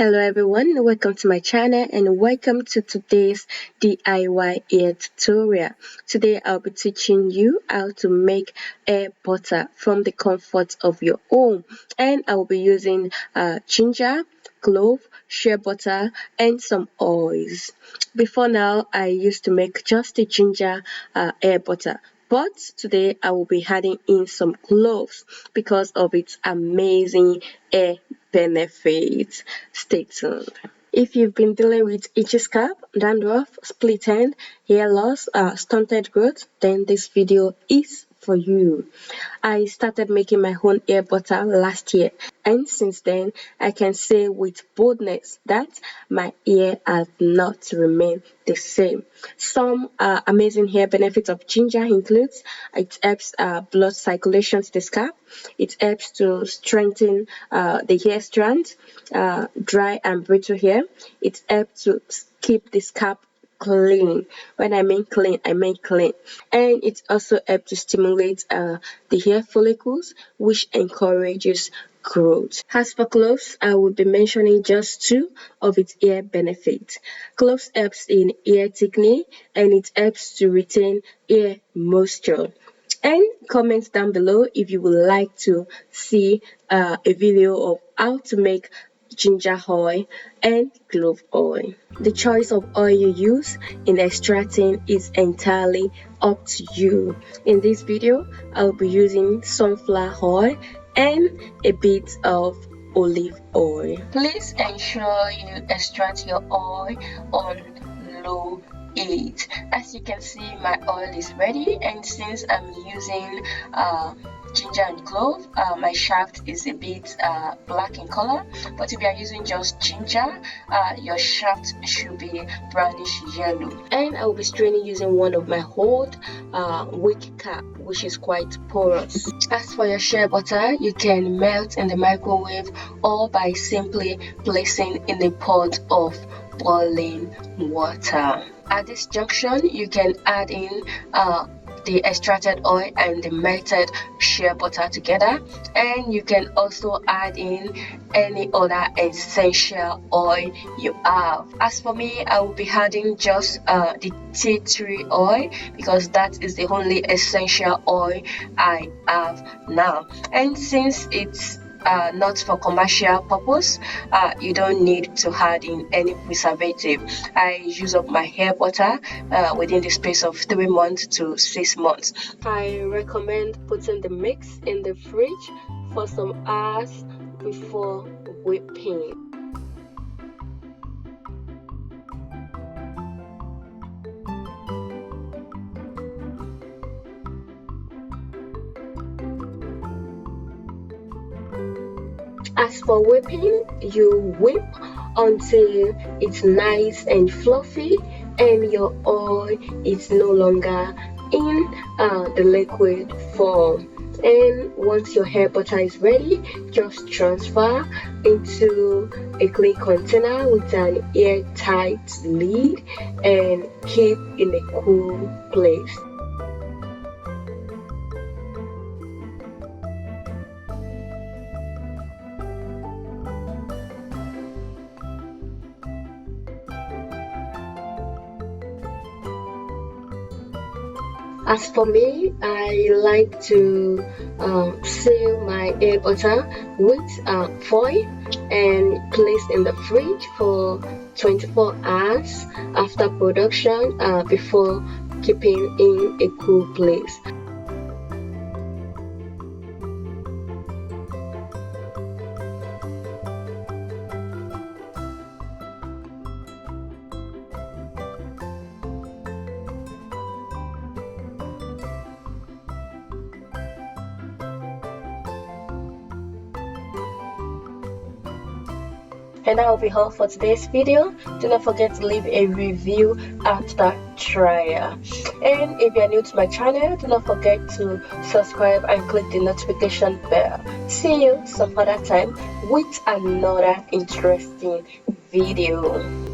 Hello everyone, welcome to my channel and welcome to today's DIY hair tutorial. Today I'll be teaching you how to make hair butter from the comfort of your home, and I will be using ginger, clove, shea butter and some oils. Before now I used to make just the ginger hair butter, but today I will be adding in some cloves because of its amazing hair benefits. Stay tuned. If you've been dealing with itchy scalp, dandruff, split end, hair loss, stunted growth, then this video is for you. I started making my own hair butter last year, and since then I can say with boldness that my hair has not remained the same. Some amazing hair benefits of ginger includes it helps blood circulation to the scalp, it helps to strengthen the hair strands, dry and brittle hair, it helps to keep the scalp clean. When I mean clean, I mean clean. And it also helps to stimulate the hair follicles, which encourages growth. As for cloves, I will be mentioning just two of its hair benefits. Cloves helps in hair thickening and it helps to retain hair moisture. And comment down below if you would like to see a video of how to make ginger oil and clove oil. The choice of oil you use in extracting is entirely up to you. In this video, I'll be using sunflower oil and a bit of olive oil. Please ensure you extract your oil on low heat. As you can see, my oil is ready, and since I'm using ginger and clove, my shaft is a bit black in color, but if you are using just ginger, your shaft should be brownish yellow. And I will be straining using one of my old wick cap, which is quite porous. As for your shea butter, you can melt in the microwave or by simply placing in a pot of boiling water. At this junction, you can add in the extracted oil and the melted shea butter together, and you can also add in any other essential oil you have. As for me, I will be adding just the tea tree oil because that is the only essential oil I have now, and since it's not for commercial purpose, you don't need to add in any preservative. I use up my hair butter within the space of 3 months to 6 months. I recommend putting the mix in the fridge for some hours before whipping. As for whipping, you whip until it's nice and fluffy and your oil is no longer in the liquid form. And once your hair butter is ready, just transfer into a clean container with an airtight lid and keep in a cool place. As for me, I like to seal my hair butter with foil and place in the fridge for 24 hours after production before keeping in a cool place. And that will be all for today's video. Do not forget to leave a review after trial. And if you are new to my channel, do not forget to subscribe and click the notification bell. See you some other time with another interesting video.